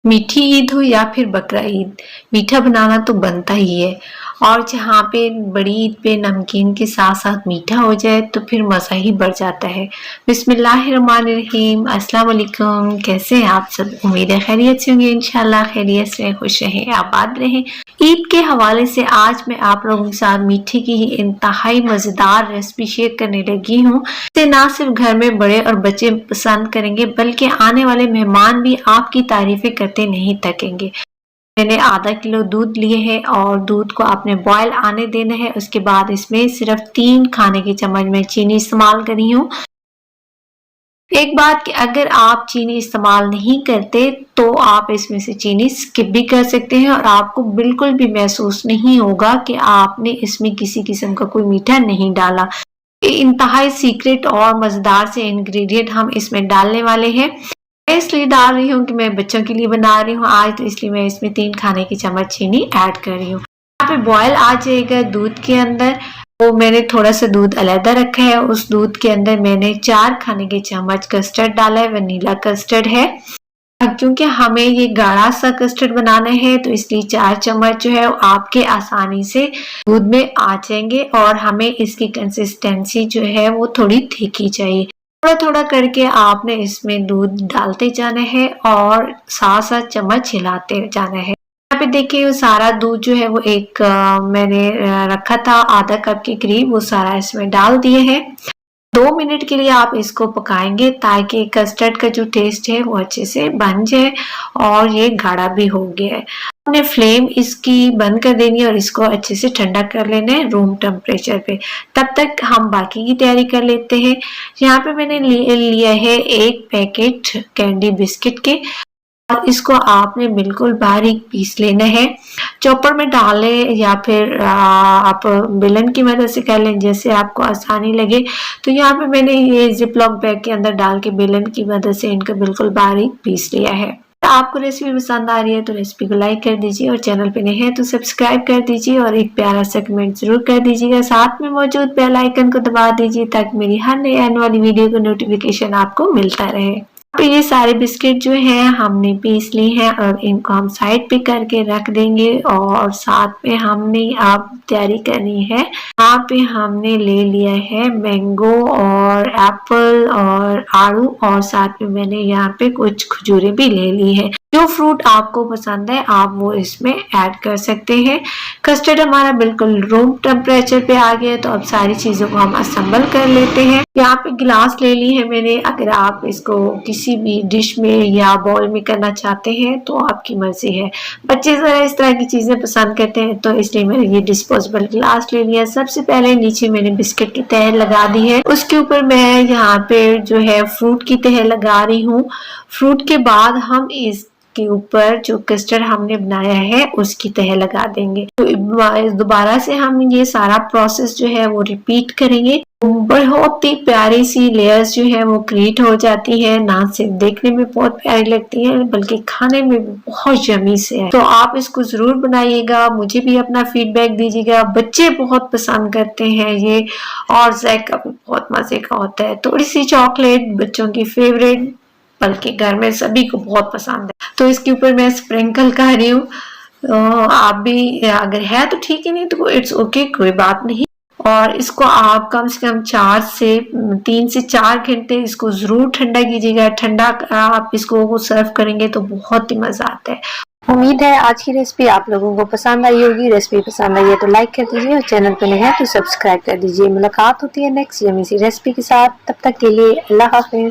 मीठी ईद हो या फिर बकरा ईद, मीठा बनाना तो बनता ही है। और जहाँ पे बड़ी ईद पे नमकीन के साथ साथ मीठा हो जाए तो फिर मज़ा ही बढ़ जाता है। बिस्मिल्लाहिर्रहमानिर्रहीम, अस्सलाम वालेकुम। कैसे हैं आप सब? उम्मीद है खैरियत से होंगे। इंशाल्लाह खैरियत से, खुश रहें, आबाद रहें। ईद के हवाले से आज मैं आप लोगों के साथ मीठे की ही इंतहाई मज़ेदार रेसिपी शेयर करने लगी हूँ। इसे ना सिर्फ घर में बड़े और बच्चे पसंद करेंगे बल्कि आने वाले मेहमान भी आपकी तारीफें करते नहीं थकेंगे। मैंने आधा किलो दूध लिए है और दूध को आपने बॉयल आने देना है। उसके बाद इसमें सिर्फ 3 खाने के चम्मच में चीनी इस्तेमाल करी हूँ। एक बात कि अगर आप चीनी इस्तेमाल नहीं करते तो आप इसमें से चीनी स्किप भी कर सकते हैं और आपको बिल्कुल भी महसूस नहीं होगा कि आपने इसमें किसी किस्म का कोई मीठा नहीं डाला। इंतहाई सीक्रेट और मजेदार से इंग्रेडिएंट हम इसमें डालने वाले हैं। मैं इसलिए डाल रही हूँ कि मैं बच्चों के लिए बना रही हूँ आज, तो इसलिए मैं इसमें 3 खाने के चम्मच चीनी ऐड कर रही हूँ। यहाँ पे बॉयल आ जाएगा दूध के अंदर, तो मैंने थोड़ा सा दूध अलहदा रखा है। उस दूध के अंदर मैंने 4 खाने के चम्मच कस्टर्ड डाला है, वनीला कस्टर्ड है। क्योंकि हमें ये गाढ़ा सा कस्टर्ड बनाना है तो इसलिए 4 चम्मच जो है आपके आसानी से दूध में आ जाएंगे और हमें इसकी कंसिस्टेंसी जो है वो थोड़ी थिक ही चाहिए। थोड़ा थोड़ा करके आपने इसमें दूध डालते जाना है और साथ साथ चम्मच हिलाते जाना है। यहाँ पे देखिए वो सारा दूध जो है वो एक मैंने रखा था आधा कप के करीब, वो सारा इसमें डाल दिए है। 2 मिनट के लिए आप इसको पकाएंगे ताकि कस्टर्ड का जो टेस्ट है वो अच्छे से बन जाए और ये गाढ़ा भी हो गया है। हमने फ्लेम इसकी बंद कर देनी है और इसको अच्छे से ठंडा कर लेना है रूम टेम्परेचर पे। तब तक हम बाकी की तैयारी कर लेते हैं। यहाँ पे मैंने लिया है 1 पैकेट कैंडी बिस्किट के और इसको आपने बिल्कुल बारीक पीस लेना है। चॉपर में डालें या फिर आप बेलन की मदद से कर लें, जैसे आपको आसानी लगे। तो यहाँ पे मैंने ये जिपलॉक बैग के अंदर डाल के बेलन की मदद से इनको बिल्कुल बारीक पीस लिया है। आपको रेसिपी पसंद आ रही है तो रेसिपी को लाइक कर दीजिए और चैनल पे नए हैं तो सब्सक्राइब कर दीजिए और एक प्यारा सा कमेंट जरूर कर दीजिएगा। साथ में मौजूद बेल आइकन को दबा दीजिए ताकि मेरी हर नई आने वाली वीडियो का नोटिफिकेशन आपको मिलता रहे। तो ये सारे बिस्किट जो हैं हमने पीस ली हैं और इनको हम साइड पे करके रख देंगे और साथ में हमने अब तैयारी करनी है। यहाँ पे हमने ले लिया है मैंगो और एप्पल और आड़ू और साथ में मैंने यहाँ पे कुछ खजूरें भी ले ली है। जो फ्रूट आपको पसंद है आप वो इसमें ऐड कर सकते हैं। कस्टर्ड हमारा बिल्कुल रूम टेम्परेचर पे आ गया, तो अब सारी चीजों को हम असेंबल कर लेते हैं। यहाँ पे गिलास ले ली है मैंने। अगर आप इसको किसी भी डिश में या बाउल में करना चाहते हैं तो आपकी मर्जी है। बच्चे जरा इस तरह की चीजें पसंद करते हैं तो इसलिए मैंने ये डिस्पोजेबल गिलास ले लिया। सबसे पहले नीचे मैंने बिस्किट की तह लगा दी है, उसके ऊपर मैं यहाँ पे जो है फ्रूट की तह लगा रही हूँ। फ्रूट के बाद हम इस के ऊपर जो कस्टर्ड हमने बनाया है उसकी तह लगा देंगे। तो दोबारा से हम ये सारा प्रोसेस जो है वो रिपीट करेंगे। बहुत ही प्यारी सी लेयर्स जो है वो क्रिएट हो जाती है, ना सिर्फ देखने में बहुत प्यारी लगती है बल्कि खाने में भी बहुत यमी से है। तो आप इसको जरूर बनाइएगा, मुझे भी अपना फीडबैक दीजिएगा। बच्चे बहुत पसंद करते हैं ये और जायका भी बहुत मजे का होता है। थोड़ी सी चॉकलेट बच्चों की फेवरेट, बल्कि घर में सभी को बहुत पसंद है। तो इसके ऊपर मैं स्प्रिंकल कर रही हूँ। आप भी अगर है तो ठीक है, नहीं तो इट्स ओके, कोई बात नहीं। और इसको आप कम से कम 3 से 4 घंटे इसको जरूर ठंडा कीजिएगा। ठंडा आप इसको सर्व करेंगे तो बहुत ही मजा आता है। उम्मीद है आज की रेसिपी आप लोगों को पसंद आई होगी। रेसिपी पसंद आई है तो लाइक कर दीजिए और चैनल पर नए हैं तो सब्सक्राइब कर दीजिए। मुलाकात होती है नेक्स्ट यमी सी रेसिपी के साथ। तब तक के लिए अल्लाह हाफिज।